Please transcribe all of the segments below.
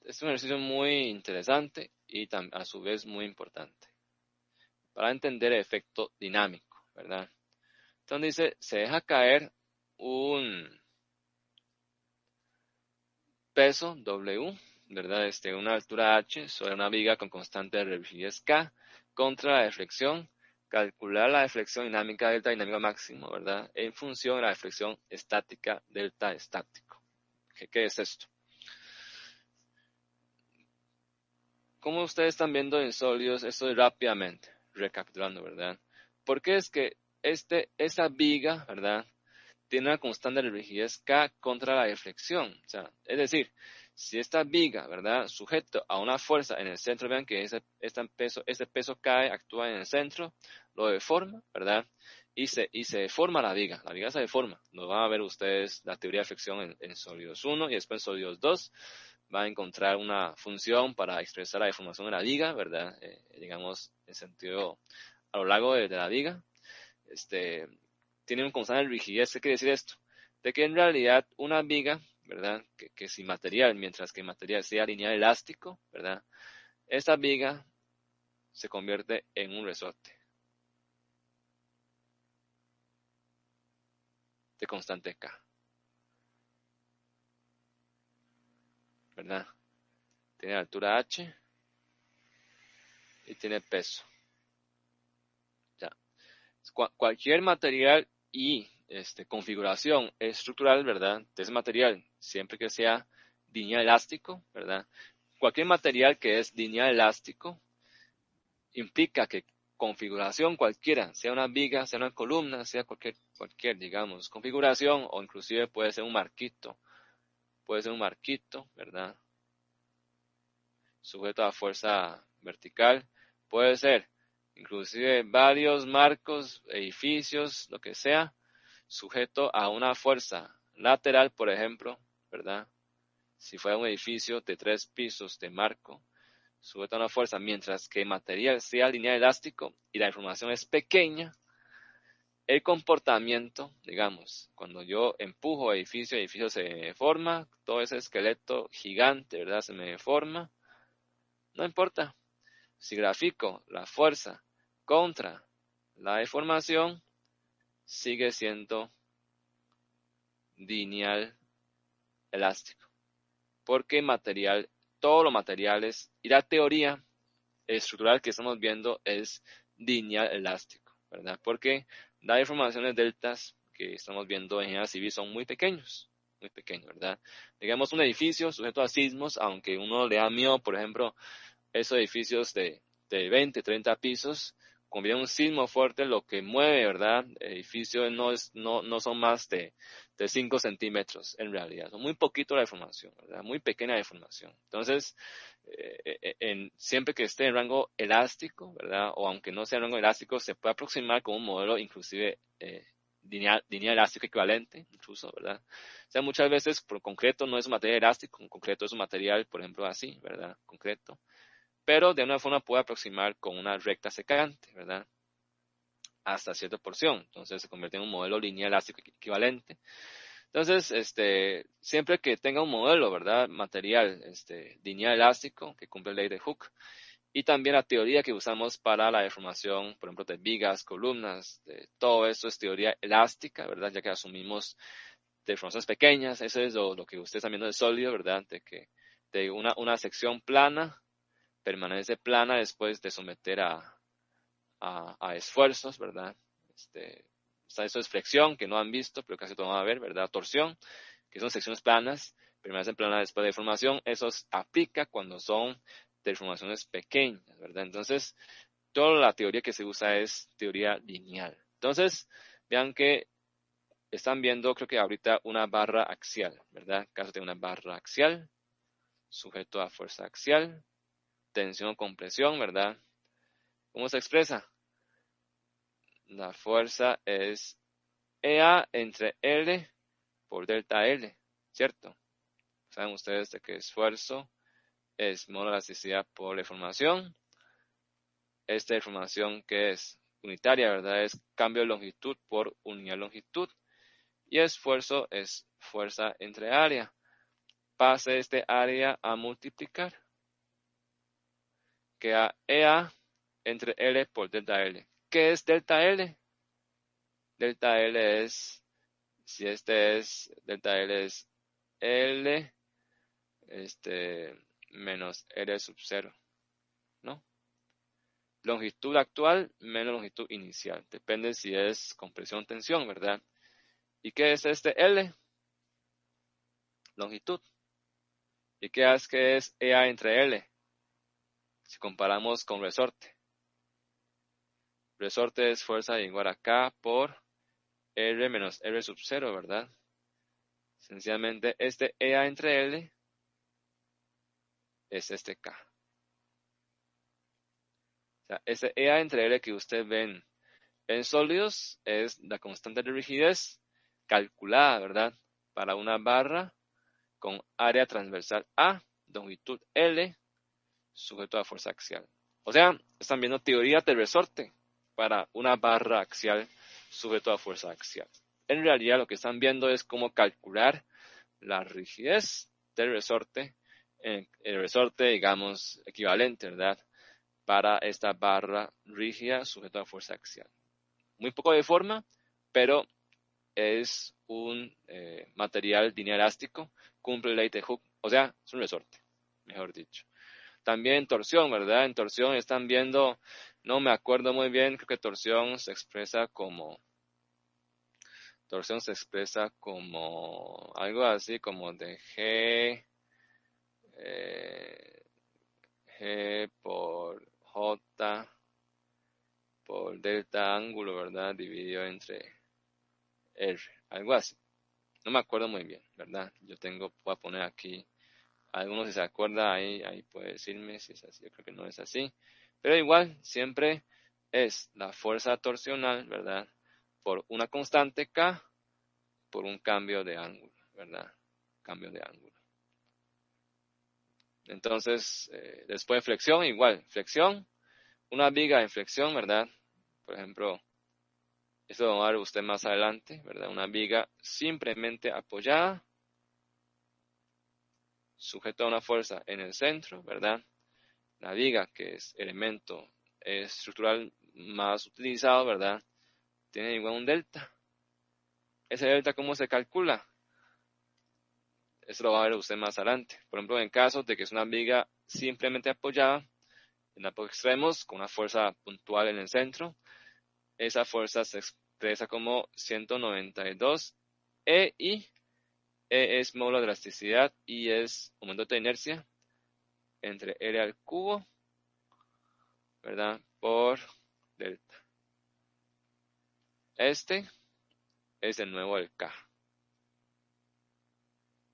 es un ejercicio muy interesante y a su vez muy importante para entender el efecto dinámico, ¿verdad? Entonces dice, se deja caer un peso W, ¿verdad? Una altura H sobre una viga con constante de rigidez K contra la deflexión. Calcular la deflexión dinámica delta dinámico máximo, ¿verdad? En función de la deflexión estática delta estático. ¿Qué es esto? Como ustedes están viendo en sólidos, esto es rápidamente, recapitulando, ¿verdad? Porque es que esa viga, ¿verdad? Tiene una constante de rigidez K contra la deflexión. O sea, es decir, si esta viga, ¿verdad? Sujeto a una fuerza en el centro, vean que ese peso cae, actúa en el centro, lo deforma, ¿verdad? Y se deforma la viga se deforma. Lo van a ver ustedes la teoría de flexión en sólidos 1 y después en sólidos 2. Va a encontrar una función para expresar la deformación de la viga, ¿verdad? Digamos, en sentido a lo largo de la viga. Tiene un constante de rigidez. ¿Qué quiere decir esto? De que en realidad una viga, ¿verdad? Que sin material, mientras que material sea lineal elástico, ¿verdad? Esta viga se convierte en un resorte de constante K, ¿verdad? Tiene altura H y tiene peso. Ya. Cualquier material y configuración estructural, ¿verdad? De ese material, siempre que sea lineal elástico, ¿verdad? Cualquier material que es lineal elástico implica que configuración cualquiera, sea una viga, sea una columna, sea cualquier, digamos, configuración, o inclusive puede ser un marquito, ¿verdad? Sujeto a fuerza vertical, puede ser inclusive varios marcos, edificios, lo que sea, sujeto a una fuerza lateral, por ejemplo, ¿verdad? Si fuera un edificio de 3 pisos de marco, sujeto a una fuerza, mientras que el material sea lineal elástico y la información es pequeña, el comportamiento, digamos, cuando yo empujo edificio, el edificio se me deforma, todo ese esqueleto gigante, ¿verdad? Se me deforma, no importa. Si grafico la fuerza contra la deformación, sigue siendo lineal elástico. Porque todos los materiales y la teoría estructural que estamos viendo es lineal elástico, ¿verdad? Porque las deformaciones deltas que estamos viendo en ingeniería civil son muy pequeños, ¿verdad? Digamos un edificio sujeto a sismos, aunque uno le da miedo, por ejemplo, esos edificios de 20, 30 pisos, cuando viene un sismo fuerte, lo que mueve, ¿verdad? Edificios no son más de 5 centímetros en realidad. Son muy poquito la deformación, ¿verdad? Muy pequeña deformación. Entonces, siempre que esté en rango elástico, ¿verdad? O aunque no sea en rango elástico, se puede aproximar con un modelo inclusive lineal elástico equivalente, incluso, ¿verdad? O sea, muchas veces por concreto no es un material elástico, en concreto es un material, por ejemplo, así, ¿verdad? Concreto. Pero de una forma puede aproximar con una recta secante, ¿verdad? Hasta cierta porción. Entonces se convierte en un modelo lineal elástico equivalente. Entonces, siempre que tenga un modelo, ¿verdad? Material, lineal elástico, que cumple la ley de Hooke, y también la teoría que usamos para la deformación, por ejemplo, de vigas, columnas, todo esto es teoría elástica, ¿verdad? Ya que asumimos deformaciones pequeñas, eso es lo que ustedes están viendo de sólido, ¿verdad? De que de una sección plana permanece plana después de someter a esfuerzos, ¿verdad? Eso es flexión, que no han visto, pero casi todo van a ver, ¿verdad? Torsión, que son secciones planas, permanecen planas después de deformación. Eso se aplica cuando son deformaciones pequeñas, ¿verdad? Entonces, toda la teoría que se usa es teoría lineal. Entonces, vean que están viendo, creo que ahorita, una barra axial, ¿verdad? Caso de una barra axial, sujeto a fuerza axial, tensión o compresión, ¿verdad? ¿Cómo se expresa? La fuerza es EA entre L por delta L, ¿cierto? Saben ustedes de que esfuerzo es modo de elasticidad por deformación. Esta deformación que es unitaria, ¿verdad? Es cambio de longitud por unidad de longitud. Y esfuerzo es fuerza entre área. pase este área a multiplicar. Queda EA entre L por delta L. ¿Qué es delta L? Delta L es, si delta L es L, menos L sub 0, ¿no? Longitud actual menos longitud inicial. Depende si es compresión o tensión, ¿verdad? ¿Y qué es este L? Longitud. ¿Y qué es que es EA entre L? Si comparamos con resorte. Resorte es fuerza igual a K por R menos R sub 0, ¿verdad? Sencillamente este EA entre L es este K. O sea, ese EA entre L que ustedes ven en sólidos es la constante de rigidez calculada, ¿verdad? Para una barra con área transversal A, longitud L, sujeto a fuerza axial. O sea, están viendo teoría del resorte para una barra axial sujeto a fuerza axial. En realidad lo que están viendo es cómo calcular la rigidez del resorte, el resorte, digamos, equivalente, ¿verdad? Para esta barra rígida sujeta a fuerza axial. Muy poco de forma, pero es un material dineelástico, cumple la ley de Hooke, o sea, es un resorte, mejor dicho. También en torsión, ¿verdad? En torsión están viendo, no me acuerdo muy bien, creo que torsión se expresa como algo así como de G por J por delta ángulo, ¿verdad? Dividido entre R, algo así. No me acuerdo muy bien, ¿verdad? Voy a poner aquí, algunos si se acuerda, ahí puede decirme si es así, yo creo que no es así. Pero igual, siempre es la fuerza torsional, ¿verdad? Por una constante K, por un cambio de ángulo, ¿verdad? Cambio de ángulo. Entonces, después flexión, igual, flexión, una viga en flexión, ¿verdad? Por ejemplo, esto lo va a ver usted más adelante, ¿verdad? Una viga simplemente apoyada, sujeta a una fuerza en el centro, ¿verdad? La viga, que es elemento estructural más utilizado, ¿verdad? Tiene igual un delta. ¿Ese delta cómo se calcula? Eso lo va a ver usted más adelante. Por ejemplo, en caso de que es una viga simplemente apoyada en ambos extremos con una fuerza puntual en el centro, esa fuerza se expresa como 192 y E es módulo de elasticidad y es momento de inercia entre L al cubo, ¿verdad? Por delta. Este es de nuevo el K.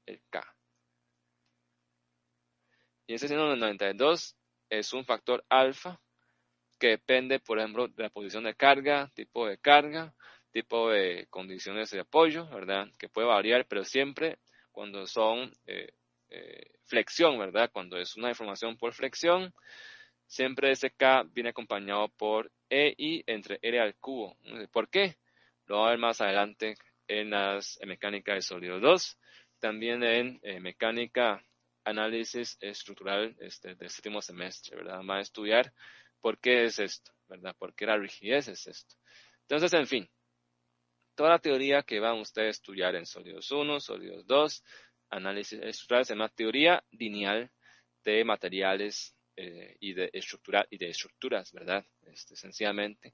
El K. Y ese 192 es un factor alfa que depende, por ejemplo, de la posición de carga, tipo de condiciones de apoyo, ¿verdad? Que puede variar, pero siempre cuando son flexión, ¿verdad? Cuando es una deformación por flexión, siempre ese K viene acompañado por EI entre L al cubo. ¿Por qué? Lo vamos a ver más adelante en mecánica de sólidos 2, también en mecánica análisis estructural del séptimo semestre, ¿verdad? Vamos a estudiar por qué es esto, ¿verdad? ¿Por qué la rigidez es esto? Entonces, en fin, toda la teoría que van ustedes a estudiar en sólidos 1, sólidos 2, análisis estructural, se llama teoría lineal de materiales y de estructuras, ¿verdad? Sencillamente,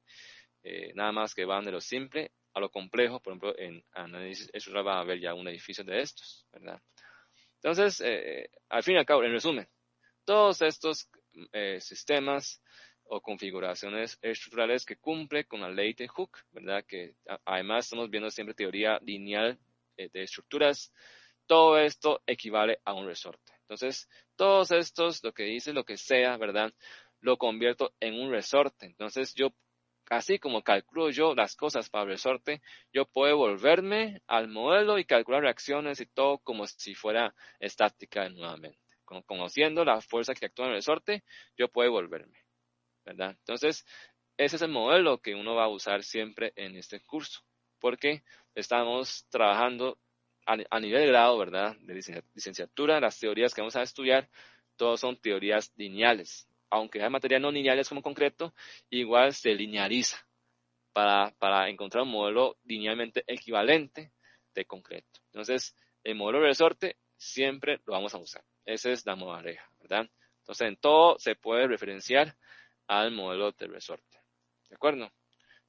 nada más que van de lo simple a lo complejo. Por ejemplo, en análisis estructural va a haber ya un edificio de estos, ¿verdad? Entonces, al fin y al cabo, en resumen, todos estos sistemas o configuraciones estructurales que cumplen con la ley de Hooke, ¿verdad? Que además estamos viendo siempre teoría lineal de estructuras. Todo esto equivale a un resorte. Entonces, todos estos, lo que dice, lo que sea, ¿verdad? Lo convierto en un resorte. Entonces, yo, así como calculo yo las cosas para el resorte, yo puedo volverme al modelo y calcular reacciones y todo como si fuera estática nuevamente. Conociendo la fuerza que actúa en el resorte, yo puedo volverme, ¿verdad? Entonces, ese es el modelo que uno va a usar siempre en este curso, porque estamos trabajando a nivel de grado, ¿verdad? De licenciatura, las teorías que vamos a estudiar, todas son teorías lineales. Aunque hay materias no lineales como concreto, igual se linealiza para encontrar un modelo linealmente equivalente de concreto. Entonces, el modelo de resorte siempre lo vamos a usar. Esa es la moraleja, ¿verdad? Entonces, en todo se puede referenciar al modelo de resorte. ¿De acuerdo?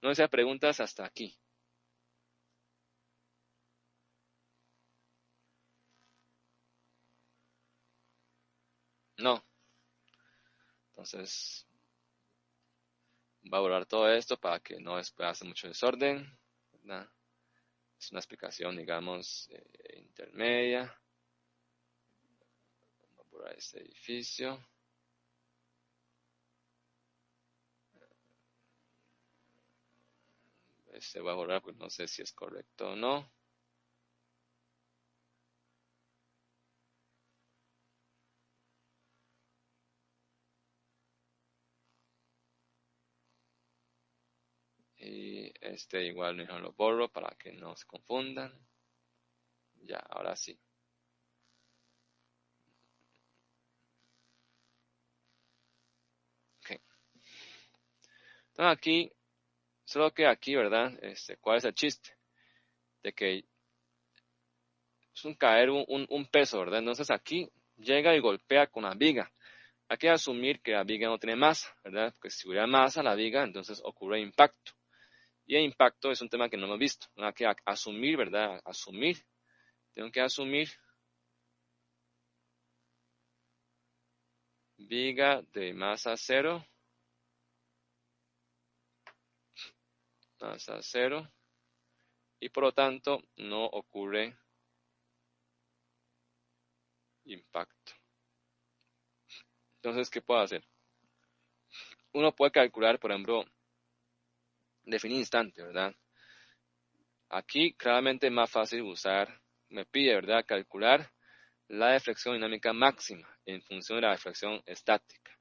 No se preguntas hasta aquí. No. Entonces, va a borrar todo esto para que no después hace mucho desorden, ¿verdad? Es una explicación, digamos, intermedia. Vamos a borrar este edificio. Este va a borrar, pues no sé si es correcto o no. Y este igual mejor lo borro para que no se confundan. Ya, ahora sí. Okay. Entonces aquí, solo que aquí, ¿verdad? ¿Cuál es el chiste? De que es un caer un peso, ¿verdad? Entonces aquí llega y golpea con la viga. Hay que asumir que la viga no tiene masa, ¿verdad? Porque si hubiera masa la viga, entonces ocurre impacto. Y el impacto es un tema que no hemos visto. Hay que asumir, ¿verdad? Asumir. Tengo que asumir viga de masa cero. Masa cero. Y por lo tanto no ocurre impacto. Entonces, ¿qué puedo hacer? Uno puede calcular, por ejemplo, definir instante, ¿verdad? Aquí claramente es más fácil usar, me pide, ¿verdad? Calcular la deflexión dinámica máxima en función de la deflexión estática.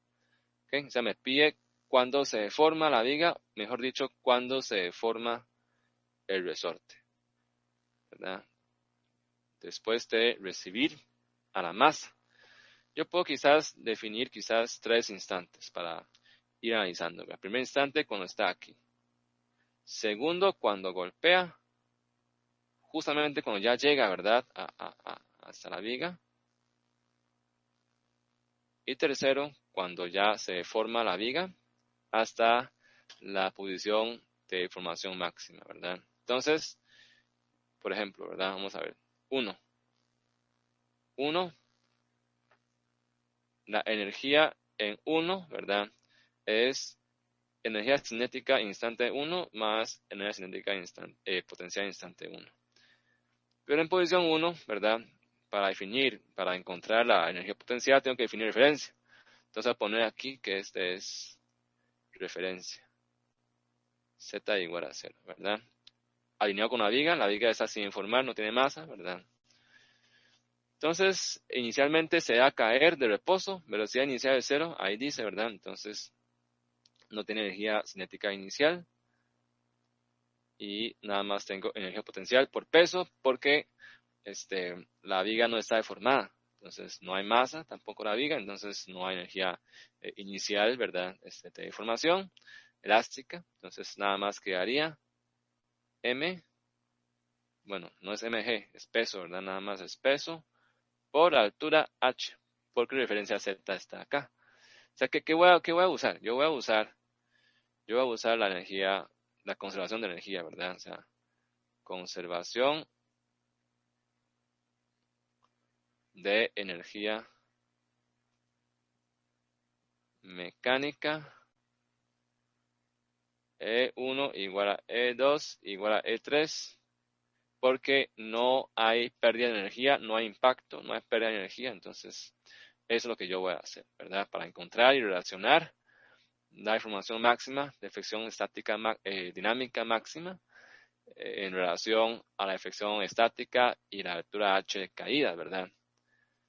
¿Okay? O sea, me pide cuándo se deforma la viga, mejor dicho, cuándo se deforma el resorte, ¿verdad? Después de recibir a la masa. Yo puedo quizás definir quizás 3 instantes para ir analizando. El primer instante cuando está aquí. Segundo, cuando golpea. Justamente cuando ya llega, ¿verdad? Hasta la viga. Y tercero, cuando ya se forma la viga hasta la posición de formación máxima, ¿verdad? Entonces, por ejemplo, ¿verdad? Vamos a ver. 1. 1. La energía en 1, ¿verdad? Es energía cinética instante 1 más energía cinética potencial instante 1. Pero en posición 1, ¿verdad? Para encontrar la energía potencial, tengo que definir referencia. Entonces voy a poner aquí que este es referencia. Z igual a 0, ¿verdad? Alineado con la viga está sin informar, no tiene masa, ¿verdad? Entonces, inicialmente se va a caer de reposo, velocidad inicial de 0, ahí dice, ¿verdad? Entonces, no tiene energía cinética inicial. Y nada más tengo energía potencial por peso, porque la viga no está deformada. Entonces, no hay masa, tampoco la viga, entonces no hay energía inicial, ¿verdad? De deformación elástica. Entonces, nada más quedaría M, bueno, no es mg, es peso, ¿verdad? Nada más es peso por altura h, porque referencia z está acá. O sea, ¿qué voy a usar? Yo voy a usar la energía, la conservación de energía, ¿verdad? O sea, conservación de energía mecánica. E1 igual a E2 igual a E3, porque no hay pérdida de energía, no hay impacto, no hay pérdida de energía. Entonces, eso es lo que yo voy a hacer, ¿verdad? Para encontrar y relacionar la información máxima, deflexión estática dinámica máxima, en relación a la deflexión estática y la altura h de caída, ¿verdad?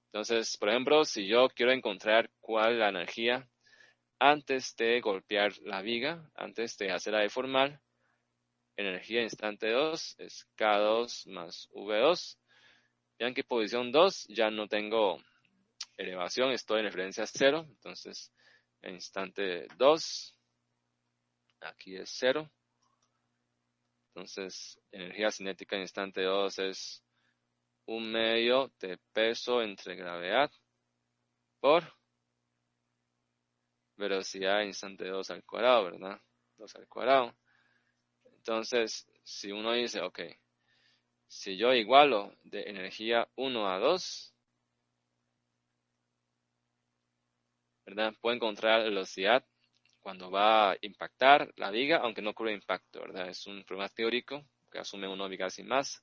Entonces, por ejemplo, si yo quiero encontrar cuál es la energía antes de golpear la viga, antes de hacerla deformar, energía instante 2 es K2 más V2. Vean que posición 2 ya no tengo elevación, estoy en referencia 0. Entonces, en instante 2, aquí es 0. Entonces, energía cinética en instante 2 es 1/2 de peso entre gravedad por velocidad en instante 2 al cuadrado, ¿verdad? 2 al cuadrado. Entonces, si uno dice, ok, si yo igualo de energía 1 a 2, ¿verdad? Puedo encontrar la velocidad cuando va a impactar la viga, aunque no ocurre impacto, ¿verdad? Es un problema teórico que asume una viga sin masa.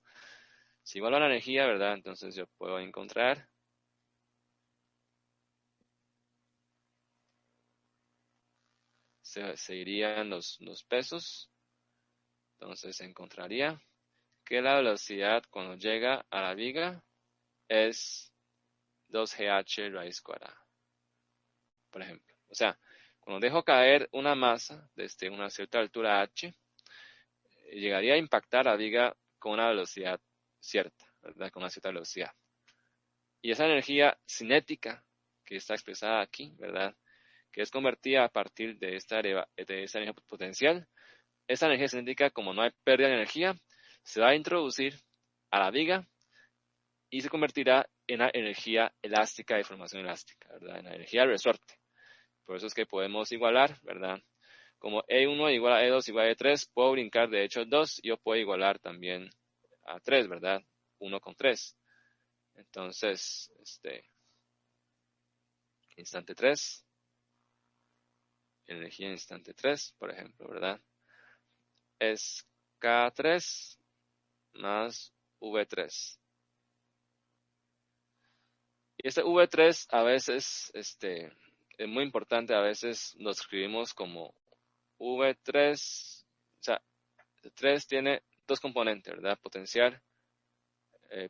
Si igualo la energía, ¿verdad? Entonces yo puedo encontrar se irían los pesos. Entonces encontraría que la velocidad cuando llega a la viga es 2GH raíz cuadrada, por ejemplo. O sea, cuando dejo caer una masa desde una cierta altura h, llegaría a impactar la viga con una velocidad cierta, ¿verdad? Con una cierta velocidad. Y esa energía cinética que está expresada aquí, ¿verdad? Que es convertida a partir de esta energía potencial. Esa energía cinética, como no hay pérdida de energía, se va a introducir a la viga y se convertirá en la energía elástica de formación elástica, ¿verdad? En la energía de resorte. Por eso es que podemos igualar, ¿verdad? Como E1 igual a E2 igual a E3, puedo brincar de hecho 2 y yo puedo igualar también a 3, ¿verdad? 1 con 3. Entonces, instante 3, energía instante 3, por ejemplo, ¿verdad? Es K3 más V3. Y este V3 a veces, es muy importante, a veces lo escribimos como V3, o sea, 3 tiene dos componentes, ¿verdad? Potencial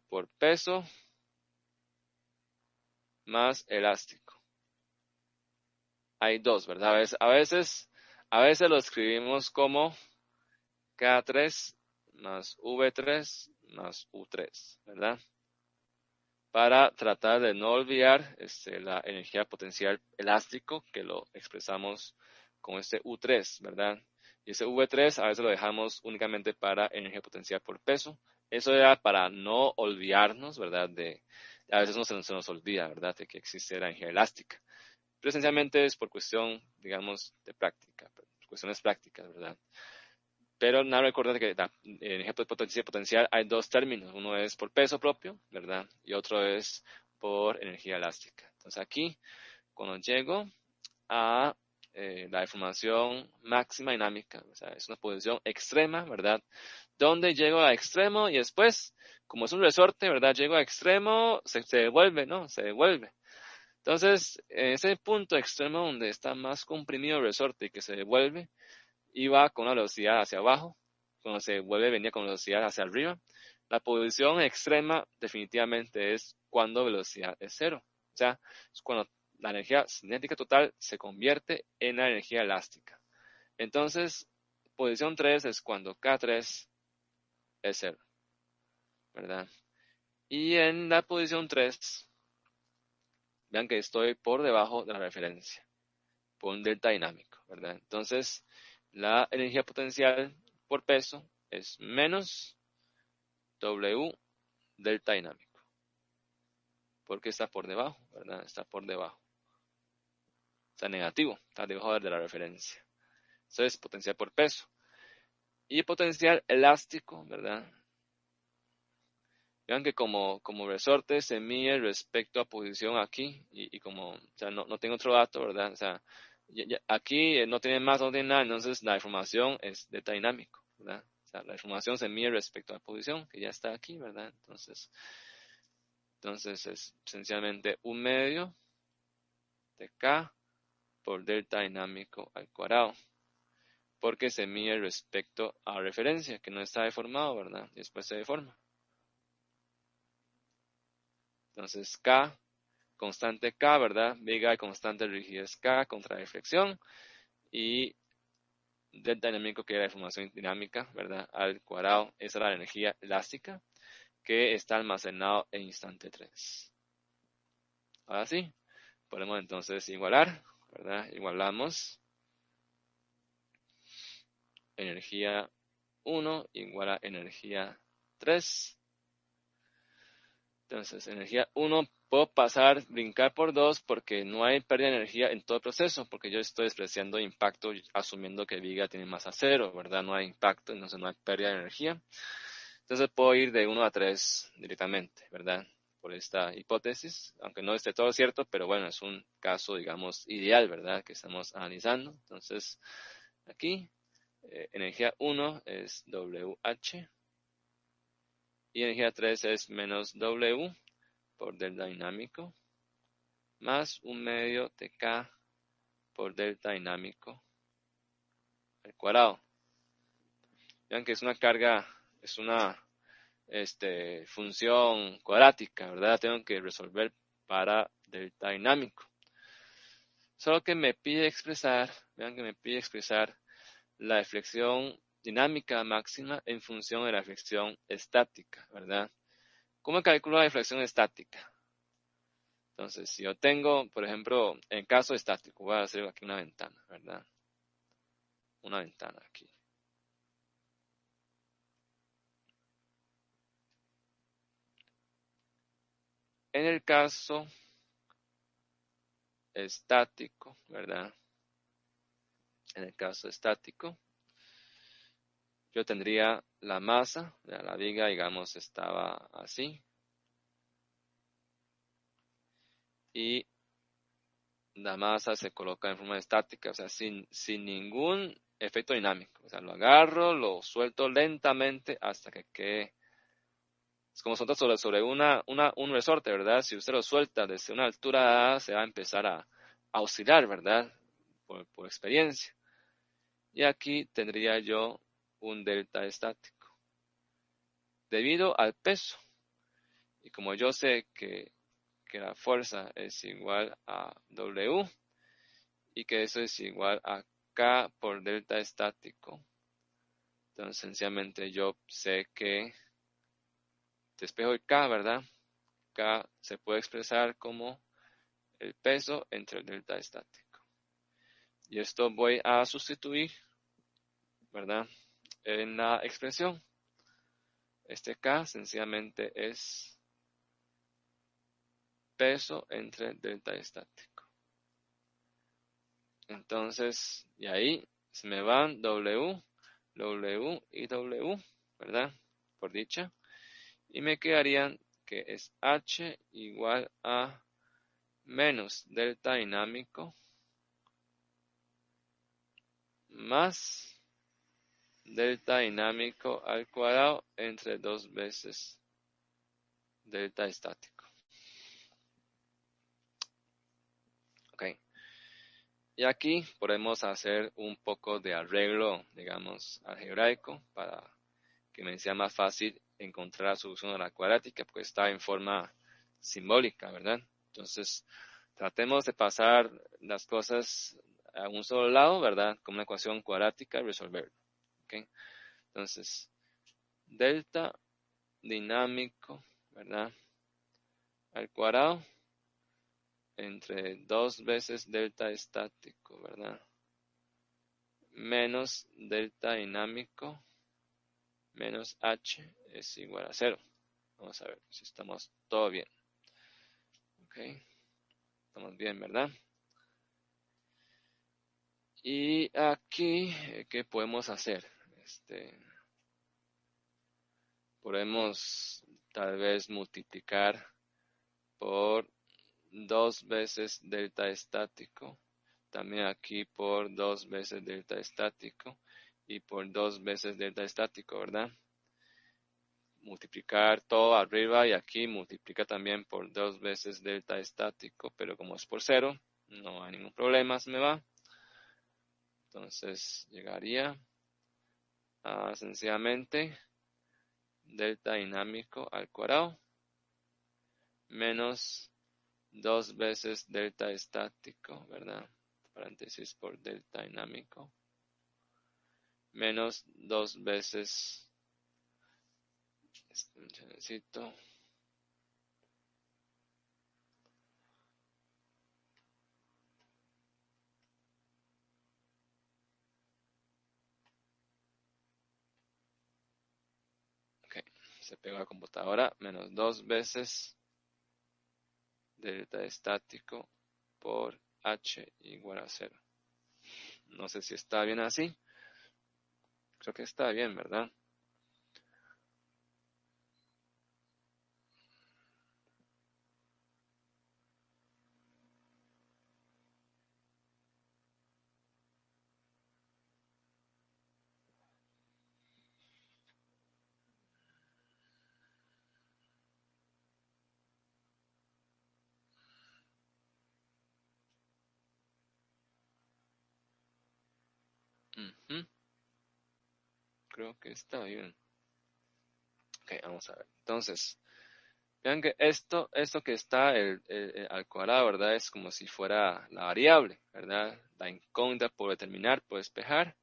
por peso más elástico. Hay dos, ¿verdad? A veces lo escribimos como K3 más V3 más U3, ¿verdad? Para tratar de no olvidar la energía potencial elástico, que lo expresamos con este U3, ¿verdad? Y ese V3 a veces lo dejamos únicamente para energía potencial por peso. Eso era para no olvidarnos, ¿verdad? A veces no se nos olvida, ¿verdad? De que existe la energía elástica. Pero esencialmente es por cuestión, digamos, de práctica, cuestiones prácticas, ¿verdad? Pero nada, recordar que la energía potencial hay dos términos. Uno es por peso propio, ¿verdad? Y otro es por energía elástica. Entonces aquí, cuando llego a la deformación máxima dinámica, o sea, es una posición extrema, ¿verdad? Donde llego a extremo y después, como es un resorte, ¿verdad? Llego a extremo, se devuelve, ¿no? Se devuelve. Entonces, en ese punto extremo donde está más comprimido el resorte y que se devuelve, iba con una velocidad hacia abajo, cuando se vuelve venía con velocidad hacia arriba. La posición extrema definitivamente es cuando velocidad es cero. O sea, es cuando la energía cinética total se convierte en la energía elástica. Entonces, posición 3 es cuando K3 es cero, ¿verdad? Y en la posición 3, vean que estoy por debajo de la referencia, por un delta dinámico, ¿verdad? Entonces, la energía potencial por peso es menos W delta dinámico, porque está por debajo, ¿verdad? Está por debajo. Está negativo, está debajo de la referencia. Eso es potencial por peso. Y potencial elástico, ¿verdad? Vean que como resorte se mide respecto a posición aquí y como, o sea, no tengo otro dato, ¿verdad? O sea, aquí no tiene más, no tiene nada, entonces la información es delta dinámico, ¿verdad? O sea, la información se mide respecto a la posición, que ya está aquí, ¿verdad? Entonces es esencialmente 1/2 de K por delta dinámico al cuadrado, porque se mide respecto a referencia, que no está deformado, ¿verdad? Y después se deforma. Entonces K, constante K, ¿verdad? Viga y constante de rigidez K contra deflexión y delta dinámico, que es la deformación dinámica, ¿verdad? Al cuadrado, esa es la energía elástica. que está almacenado en instante 3. Ahora sí, podemos entonces igualar, ¿verdad? Igualamos energía 1 igual a energía 3. Entonces, energía 1 puedo brincar por 2 porque no hay pérdida de energía en todo el proceso, porque yo estoy despreciando impacto asumiendo que viga tiene masa 0, ¿verdad? No hay impacto, entonces no hay pérdida de energía. Entonces puedo ir de 1 a 3 directamente, ¿verdad? Por esta hipótesis, aunque no esté todo cierto, pero bueno, es un caso, digamos, ideal, ¿verdad? Que estamos analizando. Entonces, aquí, energía 1 es WH y energía 3 es menos W por delta dinámico más 1/2 de K por delta dinámico al cuadrado. Vean que es una carga, es una función cuadrática, ¿verdad? Tengo que resolver para delta dinámico. Solo que me pide expresar, vean que me pide expresar la deflexión dinámica máxima en función de la deflexión estática, ¿verdad? ¿Cómo calculo la deflexión estática? Entonces, si yo tengo, por ejemplo, en caso estático, voy a hacer aquí una ventana, ¿verdad? Una ventana aquí. En el caso estático, ¿verdad? En el caso estático, yo tendría la masa, la viga, digamos, estaba así. Y la masa se coloca en forma estática, o sea, sin ningún efecto dinámico. O sea, lo agarro, lo suelto lentamente hasta que quede. Es como soltar sobre un resorte, ¿verdad? Si usted lo suelta desde una altura dada, se va a empezar a oscilar, ¿verdad? Por experiencia. Y aquí tendría yo un delta estático. Debido al peso. Y como yo sé que la fuerza es igual a W y que eso es igual a K por delta estático. Entonces, sencillamente yo sé que despejo el K, ¿verdad? K se puede expresar como el peso entre el delta estático. Y esto voy a sustituir, ¿verdad? En la expresión. Este K sencillamente es peso entre delta estático. Entonces, y ahí se me van W, W y W, ¿verdad? Por dicha. Y me quedarían que es H igual a menos delta dinámico más delta dinámico al cuadrado entre 2 veces delta estático. Ok. Y aquí podemos hacer un poco de arreglo, digamos, algebraico para que me sea más fácil encontrar la solución a la cuadrática, porque está en forma simbólica, ¿verdad? Entonces, tratemos de pasar las cosas a un solo lado, ¿verdad? Como una ecuación cuadrática y resolverlo. ¿Ok? Entonces, delta dinámico, ¿verdad? Al cuadrado entre 2 veces delta estático, ¿verdad? Menos delta dinámico menos h es igual a 0. Vamos a ver si estamos todo bien. Ok, estamos bien, ¿verdad? Y aquí, ¿qué podemos hacer? Podemos tal vez multiplicar por 2 veces delta estático. También aquí por 2 veces delta estático. Y por 2 veces delta estático, ¿verdad? Multiplicar todo arriba y aquí multiplica también por 2 veces delta estático, pero como es por 0, no hay ningún problema, se me va. Entonces llegaría a sencillamente delta dinámico al cuadrado menos 2 veces delta estático, ¿verdad? Paréntesis por delta dinámico menos 2 veces Necesito. Ok, se pegó a la computadora. Menos 2 veces delta estático por h igual a 0. No sé si está bien así. Creo que está bien, ¿verdad? Ujú. Creo que está bien. Ok, vamos a ver. Entonces, vean que esto que está al cuadrado, ¿verdad? Es como si fuera la variable, ¿verdad? La incógnita por determinar, por despejar.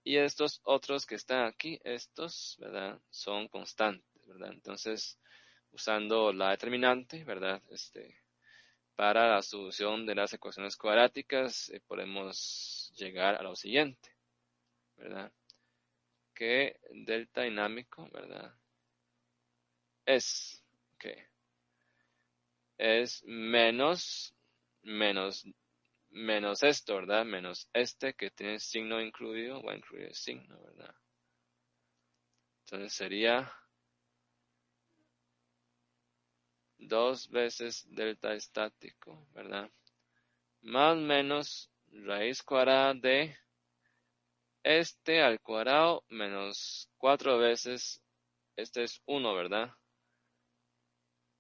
Y estos otros que están aquí, estos, ¿verdad? Son constantes, ¿verdad? Entonces, usando la determinante, ¿verdad? Para la solución de las ecuaciones cuadráticas, podemos llegar a lo siguiente, ¿verdad? Que delta dinámico, ¿verdad? Ok, es menos, menos esto, ¿verdad? Menos este que tiene signo incluido, va a incluir el signo, ¿verdad? Entonces sería 2 veces delta estático, ¿verdad? Más menos raíz cuadrada de este al cuadrado menos 4 veces, este es 1, ¿verdad?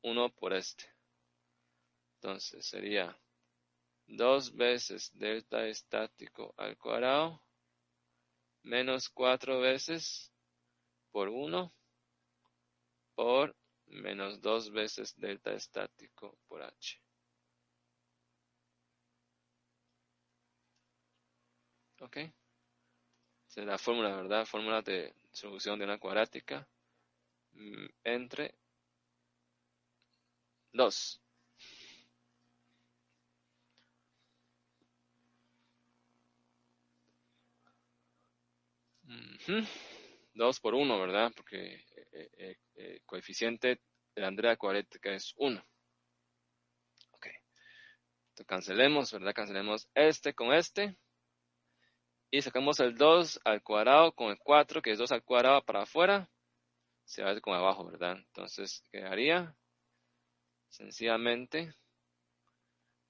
1 por este. Entonces sería 2 veces delta estático al cuadrado menos 4 veces por 1 por menos 2 veces delta estático por h. ¿Ok? Esa es la fórmula, ¿verdad? Fórmula de solución de una cuadrática entre 2. 2 por 1, ¿verdad? Porque coeficiente de la Andrea cuadrática es 1. Ok. Entonces cancelemos, ¿verdad? Cancelemos este con este. Y sacamos el 2 al cuadrado con el 4, que es 2 al cuadrado para afuera. Se va a ver con abajo, ¿verdad? Entonces quedaría sencillamente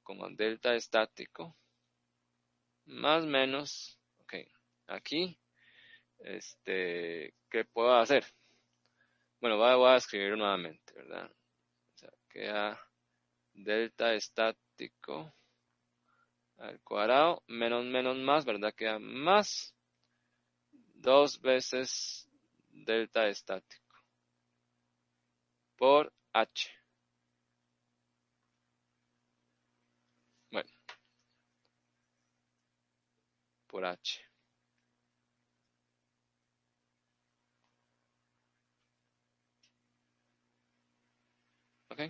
como delta estático más menos, ok, aquí, ¿qué puedo hacer? Bueno, voy a escribir nuevamente, ¿verdad? O sea, queda delta estático al cuadrado, menos menos más, ¿verdad? Queda más 2 veces delta estático por h. Bueno, por h. ¿Ok?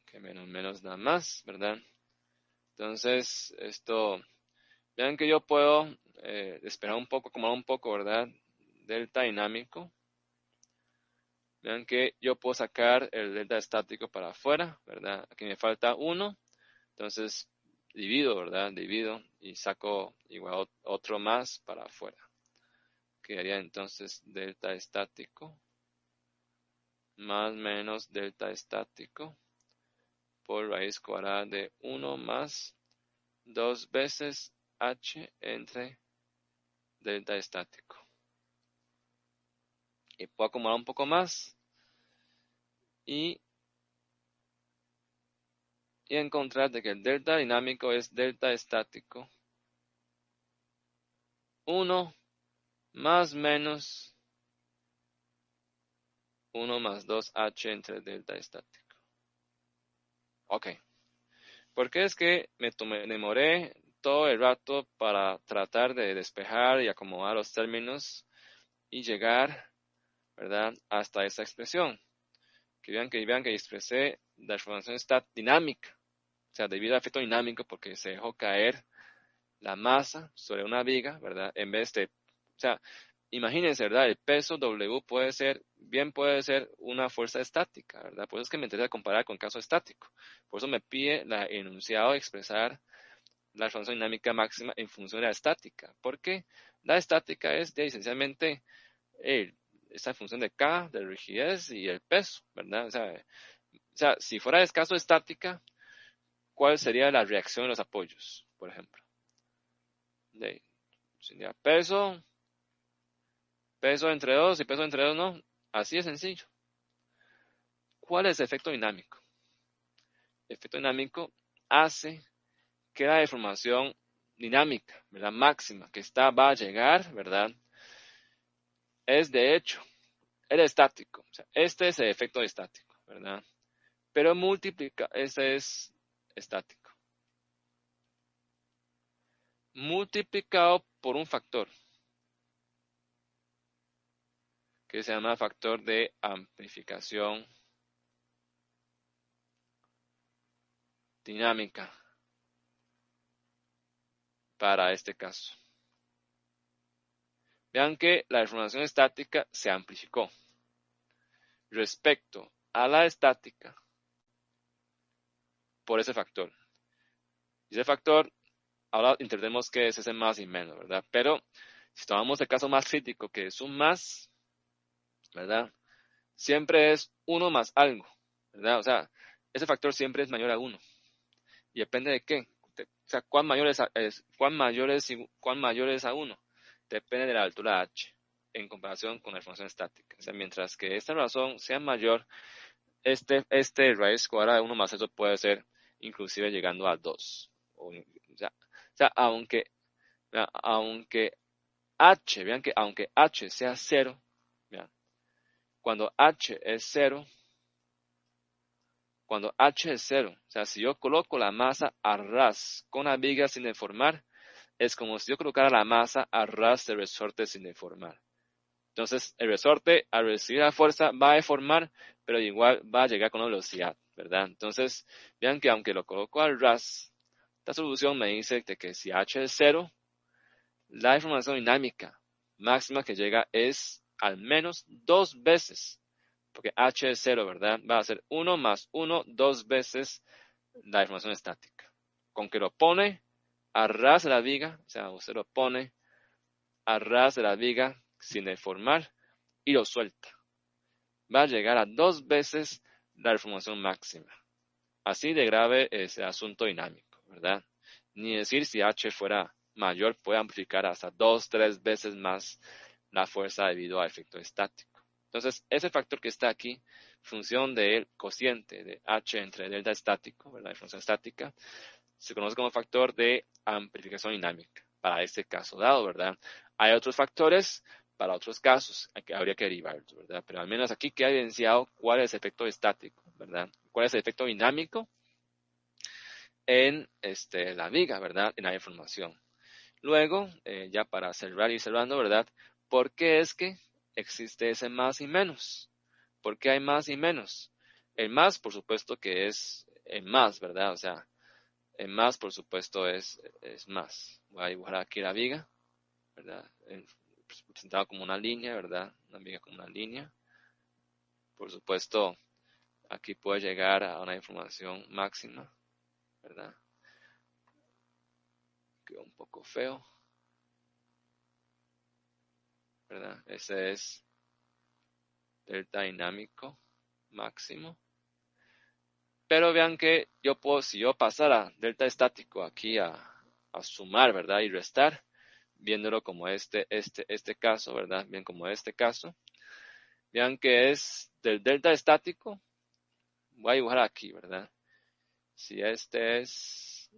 Que menos menos nada más, ¿verdad? Entonces, vean que yo puedo esperar un poco, acomodar un poco, ¿verdad? Delta dinámico. Vean que yo puedo sacar el delta estático para afuera, ¿verdad? Aquí me falta 1, entonces divido, ¿verdad? Divido y saco igual otro más para afuera. Quedaría entonces delta estático más menos delta estático por raíz cuadrada de 1 más 2 veces h entre delta estático. Y puedo acomodar un poco más y encontrar de que el delta dinámico es delta estático 1 más menos 1 más 2h entre delta estático. Ok. ¿Por qué es que me demoré todo el rato para tratar de despejar y acomodar los términos? y llegar, ¿verdad?, hasta esa expresión. Que vean que expresé la información está dinámica, o sea, debido al efecto dinámico, porque se dejó caer la masa sobre una viga, ¿verdad? En vez de, o sea, imagínense, ¿verdad? El peso W puede ser una fuerza estática, ¿verdad? Por eso es que me interesa comparar con caso estático. Por eso me pide el enunciado expresar la transformación dinámica máxima en función de la estática. Porque la estática es esencialmente esa función de K, de rigidez y el peso, ¿verdad? O sea, si fuera de caso estática, ¿cuál sería la reacción de los apoyos, por ejemplo? Sería peso entre 2 y peso entre 2 no. Así de sencillo. ¿Cuál es el efecto dinámico? El efecto dinámico hace que la deformación dinámica, ¿verdad?, máxima que va a llegar, ¿verdad?, es de hecho el estático. O sea, este es el efecto estático, ¿verdad? Pero este es estático. Multiplicado por un factor que se llama factor de amplificación dinámica para este caso. Vean que la deformación estática se amplificó respecto a la estática por ese factor. Y ese factor, ahora entendemos que es ese más y menos, ¿verdad? Pero si tomamos el caso más crítico, que es un más, ¿verdad?, siempre es 1 más algo, ¿verdad? O sea, ese factor siempre es mayor a 1. ¿Y depende de qué? O sea, ¿cuán mayor es a 1? Depende de la altura h en comparación con la deformación estática. O sea, mientras que esta razón sea mayor, este raíz cuadrada de 1 más eso puede ser inclusive llegando a 2. O sea, aunque h, vean que aunque h sea 0, vean, cuando h es 0, o sea, si yo coloco la masa a ras con la viga sin deformar, es como si yo colocara la masa a ras del resorte sin deformar. Entonces, el resorte, al recibir la fuerza, va a deformar, pero igual va a llegar con una velocidad, ¿verdad? Entonces, vean que aunque lo coloco al ras, esta solución me dice que si h es 0, la deformación dinámica máxima que llega es al menos 2 veces, porque h es 0, ¿verdad? Va a ser 1 más 1, 2 veces la deformación estática. Con que lo pone a ras de la viga, o sea, usted lo pone a ras de la viga sin deformar y lo suelta, va a llegar a 2 veces la deformación máxima. Así de grave es el asunto dinámico, ¿verdad? Ni decir si h fuera mayor puede amplificar hasta 2, 3 veces más la fuerza debido al efecto estático. Entonces, ese factor que está aquí, función del cociente de h entre delta estático, ¿verdad?, de función estática, se conoce como factor de amplificación dinámica para este caso dado, ¿verdad? Hay otros factores para otros casos que habría que derivarlos, ¿verdad? Pero al menos aquí queda evidenciado cuál es el efecto estático, ¿verdad? Cuál es el efecto dinámico en la viga, ¿verdad?, en la deformación. Luego, ya para cerrar y cerrando, ¿verdad?, ¿por qué es que existe ese más y menos? ¿Por qué hay más y menos? El más, por supuesto, que es el más, ¿verdad? O sea, el más, por supuesto, es más. Voy a dibujar aquí la viga, ¿verdad? Presentado como una línea, ¿verdad? Una viga como una línea. Por supuesto, aquí puede llegar a una información máxima, ¿verdad? Quedó un poco feo, ¿verdad? Ese es delta dinámico máximo. Pero vean que si yo pasara delta estático aquí a sumar, ¿verdad?, y restar, viéndolo como este caso, ¿verdad? Bien como este caso. Vean que es del delta estático. Voy a dibujar aquí, ¿verdad? Si este es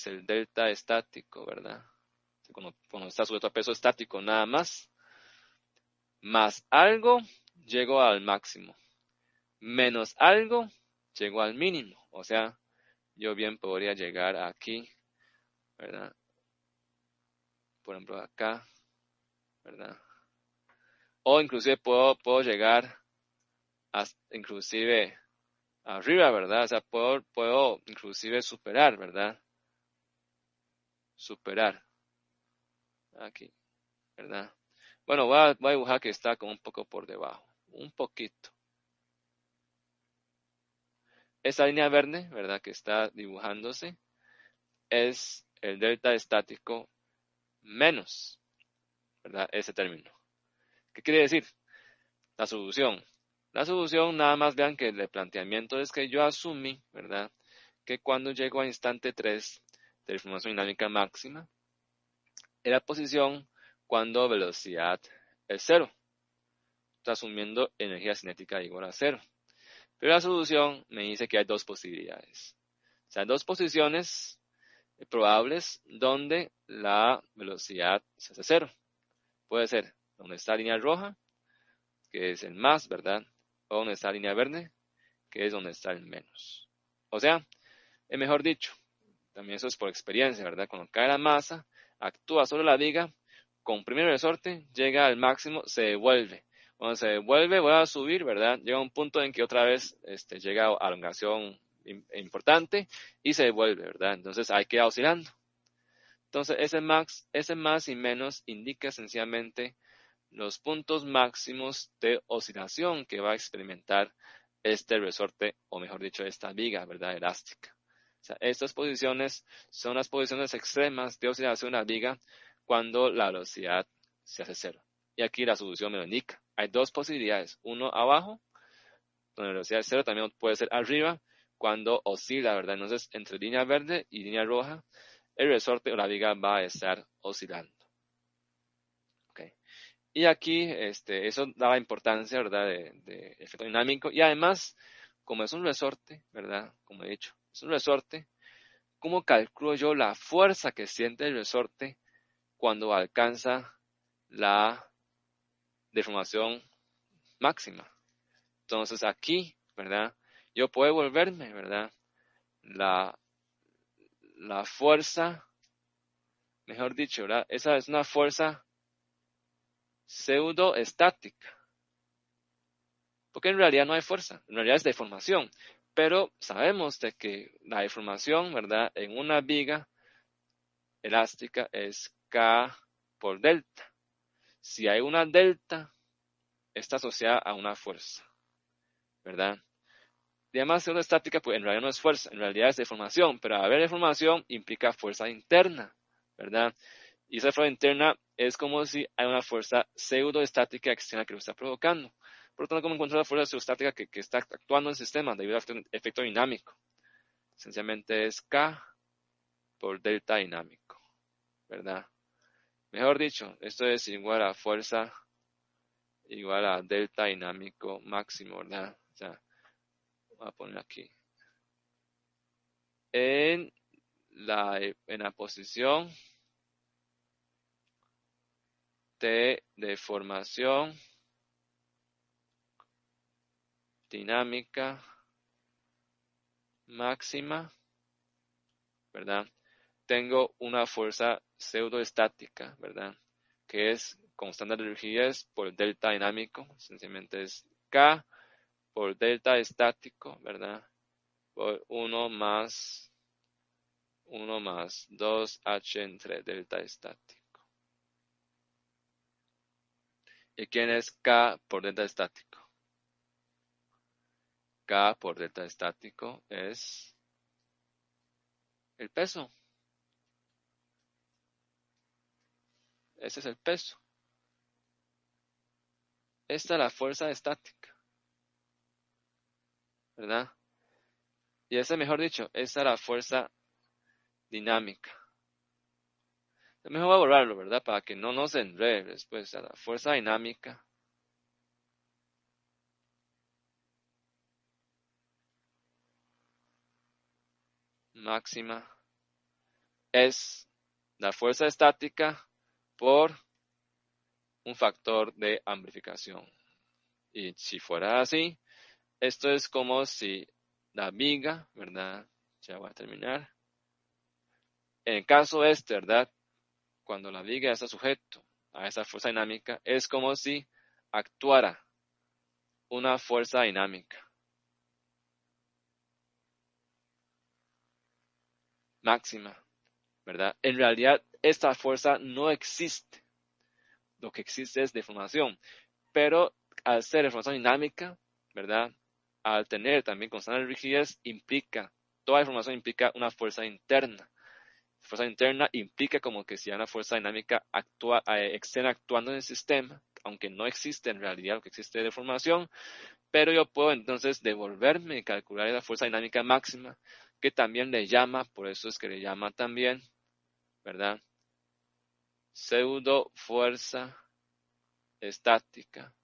el delta estático, ¿verdad? Cuando está sujeto a peso estático nada más algo, llego al máximo. Menos algo, llego al mínimo. O sea, yo bien podría llegar aquí, ¿verdad? por ejemplo acá, ¿verdad? O inclusive puedo llegar hasta inclusive arriba, ¿verdad? O sea, puedo inclusive superar, ¿verdad? Superar aquí, ¿verdad? Bueno, voy a dibujar que está como un poco por debajo, un poquito. Esa línea verde, ¿verdad? Que está dibujándose es el delta estático menos, ¿verdad? Ese término. ¿Qué quiere decir? La solución. La solución, nada más vean que el planteamiento es que yo asumí, ¿verdad? Que cuando llego a instante 3 de deformación dinámica máxima, era posición cuando velocidad es cero. Está asumiendo energía cinética igual a cero. Pero la solución me dice que hay dos posibilidades. O sea, dos posiciones probables donde la velocidad se hace cero. Puede ser donde está la línea roja, que es el más, ¿verdad? O donde está la línea verde, que es donde está el menos. O sea, es mejor dicho, también eso es por experiencia, ¿verdad? Cuando cae la masa, actúa sobre la viga, comprime el resorte, llega al máximo, se devuelve. Cuando se devuelve, vuelve a subir, ¿verdad? Llega a un punto en que otra vez llega a elongación importante y se devuelve, ¿verdad? Entonces hay que ir oscilando. Entonces ese más y menos indica esencialmente los puntos máximos de oscilación que va a experimentar este resorte, o mejor dicho, esta viga, ¿verdad? Elástica. O sea, estas posiciones son las posiciones extremas de oscilación de la viga cuando la velocidad se hace cero. Y aquí la solución me lo indica. Hay dos posibilidades. Uno abajo, donde la velocidad es cero, también puede ser arriba, cuando oscila, ¿verdad? Entonces, entre línea verde y línea roja, el resorte o la viga va a estar oscilando. Okay. Y aquí eso daba importancia, ¿verdad? De efecto dinámico. Y además, como es un resorte, ¿verdad? Como he dicho, es un resorte. ¿Cómo calculo yo la fuerza que siente el resorte cuando alcanza la deformación máxima? Entonces aquí, ¿verdad? Yo puedo volverme, ¿verdad? La, la fuerza, mejor dicho, ¿verdad? Esa es una fuerza pseudoestática. Porque en realidad no hay fuerza, en realidad es deformación. Pero sabemos de que la deformación, ¿verdad? En una viga elástica es K por delta. Si hay una delta, está asociada a una fuerza, ¿verdad? Y además, una estática, pues en realidad no es fuerza, en realidad es deformación, pero haber deformación implica fuerza interna, ¿verdad? Y esa fuerza interna es como si hay una fuerza pseudoestática externa que lo está provocando. Por lo tanto, ¿cómo encontrar la fuerza pseudoestática que está actuando en el sistema debido al efecto dinámico? Esencialmente es K por delta dinámico, ¿verdad? Mejor dicho, esto es igual a fuerza igual a delta dinámico máximo, ¿verdad? O sea, voy a poner aquí. En la posición de deformación dinámica máxima, ¿verdad? Tengo una fuerza pseudoestática, ¿verdad? Que es constante de rigidez por delta dinámico, sencillamente es K por delta estático, ¿verdad? Por 1 más 2H entre delta estático. ¿Y quién es K por delta estático? K por delta estático es el peso. Ese es el peso. Esta es la fuerza estática, ¿verdad? Y esa, mejor dicho, esa es la fuerza dinámica. Mejor voy a borrarlo, ¿verdad? Para que no nos enrede después. La fuerza dinámica máxima es la fuerza estática por un factor de amplificación. Y si fuera así, esto es como si la viga, ¿verdad? Ya voy a terminar. En el caso ¿verdad? cuando la viga está sujeto a esa fuerza dinámica, es como si actuara una fuerza dinámica máxima, ¿verdad? En realidad, esta fuerza no existe. Lo que existe es deformación. Pero al ser deformación dinámica, ¿verdad? Al tener también constante rigidez, toda deformación implica una fuerza interna. Fuerza interna implica como que si hay una fuerza dinámica externa actuando en el sistema, aunque no existe en realidad, lo que existe es deformación, pero yo puedo entonces devolverme y calcular la fuerza dinámica máxima, que también le llama, por eso es que le llama también, ¿verdad? Pseudo fuerza estática,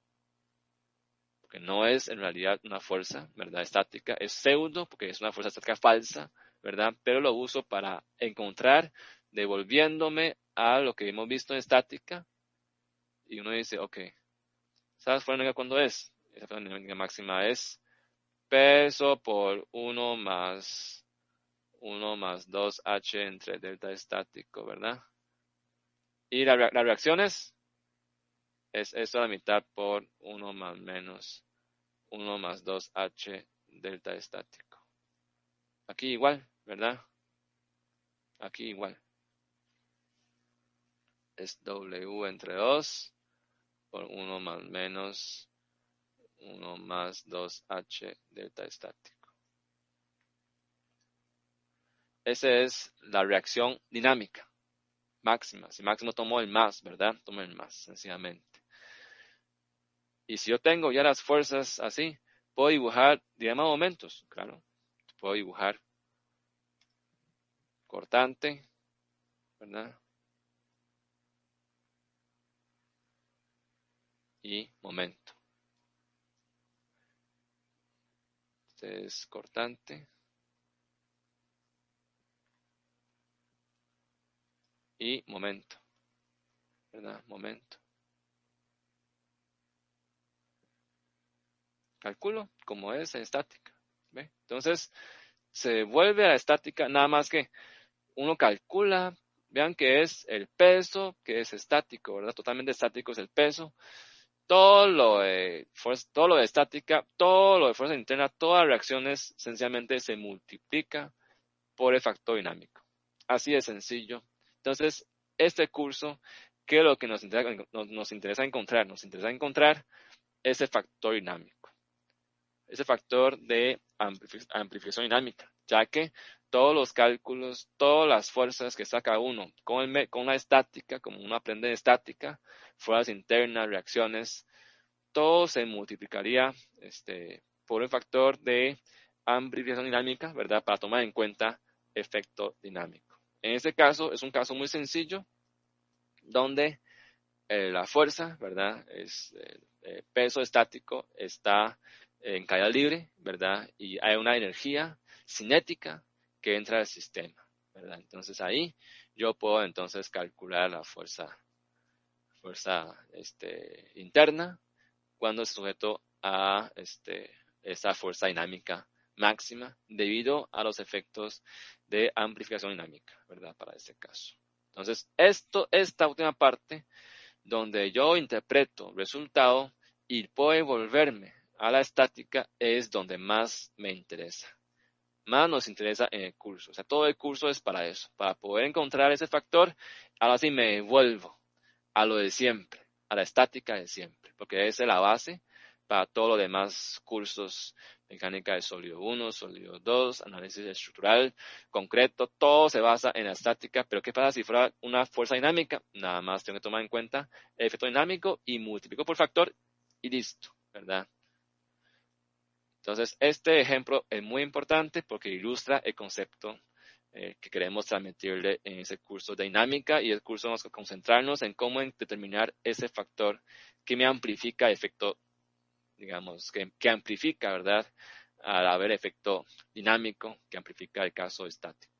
porque no es en realidad una fuerza, ¿verdad? Estática, es pseudo, porque es una fuerza estática falsa, ¿verdad? Pero lo uso para encontrar, devolviéndome a lo que hemos visto en estática, y uno dice, ok, ¿sabes fuerza dinámica cuándo es? Esa fuerza dinámica máxima es peso por 1 más 2h entre delta estático, ¿verdad? Y las reacciones es esto a la mitad por 1 más menos 1 más 2h delta estático. Aquí igual, ¿verdad? Aquí igual. Es W entre 2 por 1 más menos 1 más 2h delta estático. Esa es la reacción dinámica máxima. Si máximo tomo el más, ¿verdad? Tomo el más, sencillamente. Y si yo tengo ya las fuerzas así, puedo dibujar, digamos, momentos, claro. Puedo dibujar cortante, ¿verdad? Y momento. Este es cortante. Y momento, ¿verdad? Momento. Calculo como es en estática, ¿ve? Entonces, se vuelve a la estática, nada más que uno calcula, vean que es el peso, que es estático, ¿verdad? Totalmente estático es el peso. Todo lo de estática, todo lo de fuerza interna, todas las reacciones sencillamente se multiplica por el factor dinámico. Así de sencillo. Entonces, este curso, ¿qué es lo que nos interesa encontrar? Nos interesa encontrar ese factor dinámico, ese factor de amplificación dinámica, ya que todos los cálculos, todas las fuerzas que saca uno con la estática, como uno aprende de estática, fuerzas internas, reacciones, todo se multiplicaría por el factor de amplificación dinámica, ¿verdad? Para tomar en cuenta efecto dinámico. En este caso, es un caso muy sencillo, donde la fuerza, ¿verdad? Es peso estático, está en caída libre, ¿verdad? Y hay una energía cinética que entra al sistema, ¿verdad? Entonces ahí yo puedo entonces calcular la fuerza interna cuando es sujeto a esa fuerza dinámica máxima debido a los efectos de amplificación dinámica, ¿verdad? Para este caso. Entonces, esta última parte donde yo interpreto resultado y puedo devolverme a la estática es donde más me interesa. Más nos interesa en el curso. O sea, todo el curso es para eso, para poder encontrar ese factor. Ahora sí me devuelvo a lo de siempre, a la estática de siempre, porque esa es la base para todos los demás cursos, mecánica de sólido 1, sólido 2, análisis estructural, concreto, todo se basa en la estática, pero ¿qué pasa si fuera una fuerza dinámica? Nada más tengo que tomar en cuenta el efecto dinámico y multiplico por factor y listo, ¿verdad? Entonces, este ejemplo es muy importante porque ilustra el concepto que queremos transmitirle en ese curso de dinámica, y el curso vamos a concentrarnos en cómo determinar ese factor que me amplifica el efecto, digamos, que amplifica, ¿verdad? Al haber efecto dinámico, que amplifica el caso estático.